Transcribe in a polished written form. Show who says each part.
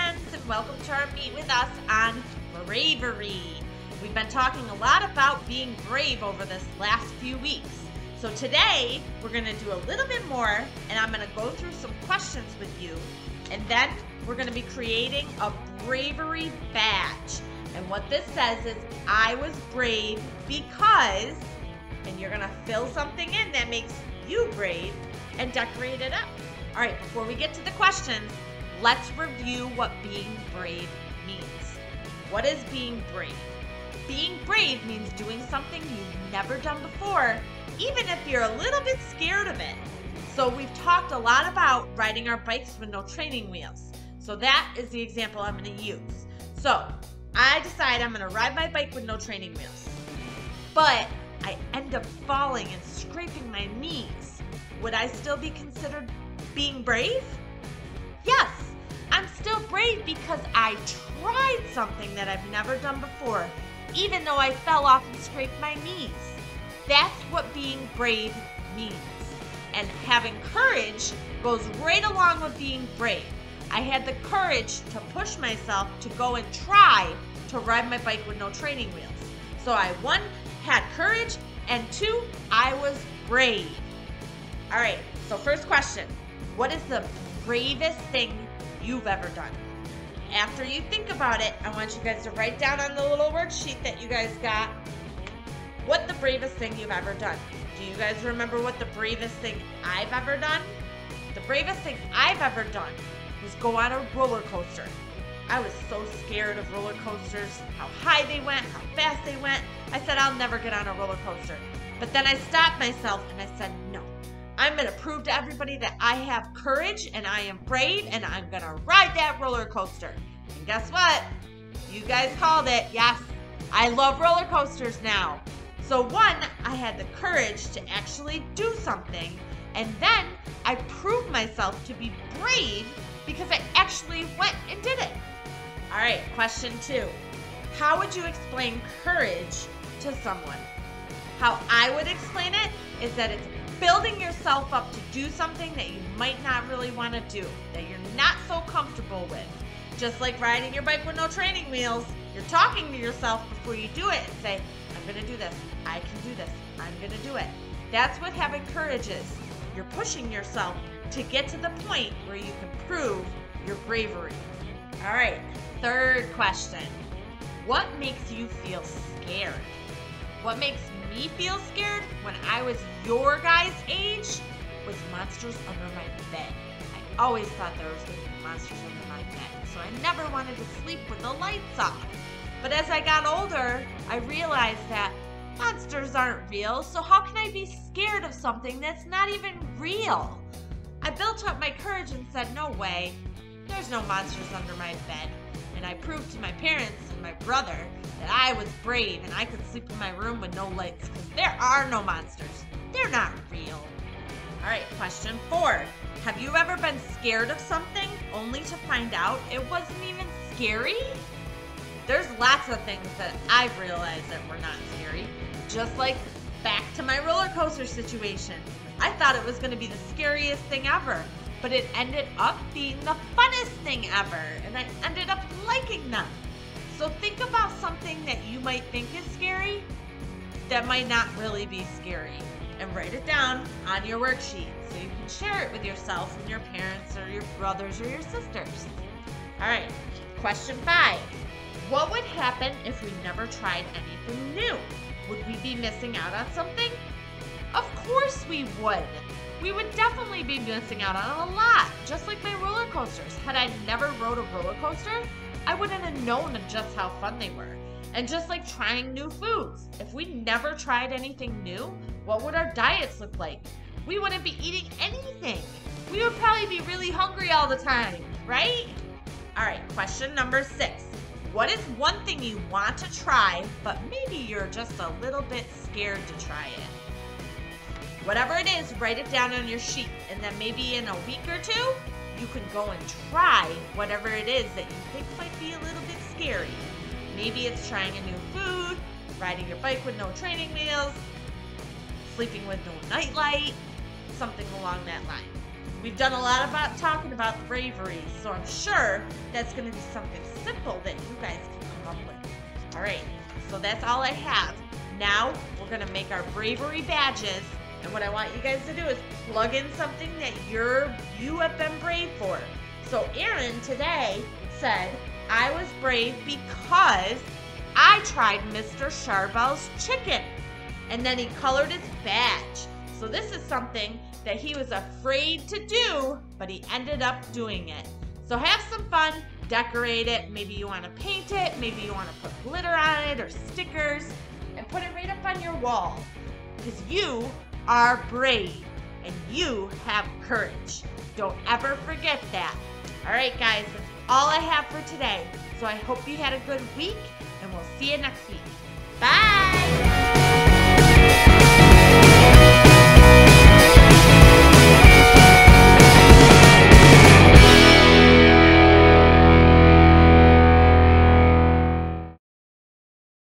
Speaker 1: friends, and welcome to our Meet With Us on Bravery. We've been talking a lot about being brave over this last few weeks. So today, we're going to do a little bit more, and I'm going to go through some questions with you, and then we're going to be creating a bravery badge. And what this says is, I was brave because, and you're going to fill something in that makes you brave and decorate it up. All right, before we get to the questions, let's review what being brave means. What is being brave? Being brave means doing something you've never done before, even if you're a little bit scared of it. So we've talked a lot about riding our bikes with no training wheels. So that is the example I'm going to use. So I decide I'm going to ride my bike with no training wheels, but I end up falling and scraping my knees. Would I still be considered being brave? Yes, I'm still brave because I tried something that I've never done before, even though I fell off and scraped my knees. That's what being brave means. And having courage goes right along with being brave. I had the courage to push myself to go and try to ride my bike with no training wheels. So I, one, had courage, and two, I was brave. All right, so first question. What is the bravest thing you've ever done? After you think about it, I want you guys to write down on the little worksheet that you guys got what the bravest thing you've ever done. Do you guys remember what the bravest thing I've ever done? The bravest thing I've ever done was go on a roller coaster. I was so scared of roller coasters, how high they went, how fast they went. I said, I'll never get on a roller coaster. But then I stopped myself and I said, no. I'm going to prove to everybody that I have courage and I am brave and I'm going to ride that roller coaster. And guess what? You guys called it. Yes, I love roller coasters now. So one, I had the courage to actually do something. And then I proved myself to be brave because I actually went and did it. All right, question 2. How would you explain courage to someone? How I would explain it is that it's building yourself up to do something that you might not really want to do, that you're not so comfortable with. Just like riding your bike with no training wheels, you're talking to yourself before you do it and say, I'm going to do this, I can do this, I'm going to do it. That's what having courage is. You're pushing yourself to get to the point where you can prove your bravery. All right, third question. What makes you feel scared? What makes me feel scared when I was your guys' age was monsters under my bed. I always thought there was going to be monsters under my bed, so I never wanted to sleep with the lights off. But as I got older, I realized that monsters aren't real, so how can I be scared of something that's not even real? I built up my courage and said, no way, there's no monsters under my bed. And I proved to my parents and my brother that I was brave and I could sleep in my room with no lights because there are no monsters. They're not real. All right, question 4. Have you ever been scared of something only to find out it wasn't even scary? There's lots of things that I've realized that were not scary. Just like back to my roller coaster situation. I thought it was going to be the scariest thing ever, but it ended up being the funnest thing ever, and I ended up liking them. So think about something that you might think is scary that might not really be scary, and write it down on your worksheet so you can share it with yourself and your parents or your brothers or your sisters. All right, question 5. What would happen if we never tried anything new? Would we be missing out on something? Of course we would. We would definitely be missing out on a lot, just like my roller coasters. Had I never rode a roller coaster, I wouldn't have known just how fun they were. And just like trying new foods, if we never tried anything new, what would our diets look like? We wouldn't be eating anything. We would probably be really hungry all the time, right? All right, question number 6. What is one thing you want to try, but maybe you're just a little bit scared to try it? Whatever it is, write it down on your sheet, and then maybe in a week or 2, you can go and try whatever it is that you think might be a little bit scary. Maybe it's trying a new food, riding your bike with no training wheels, sleeping with no nightlight, something along that line. we've done a lot about talking about bravery, so I'm sure that's going to be something simple that you guys can come up with. All right, so that's all I have. Now we're going to make our bravery badges, and what I want you guys to do is plug in something that you have been brave for. So Aaron today said, I was brave because I tried Mr. Charbel's chicken. And then he colored his badge. So this is something that he was afraid to do, but he ended up doing it. So have some fun, decorate it. Maybe you want to paint it. Maybe you want to put glitter on it or stickers and put it right up on your wall. Because you are brave and you have courage. Don't ever forget that. All right, guys, that's all I have for today. So I hope you had a good week, and we'll see you next week. Bye!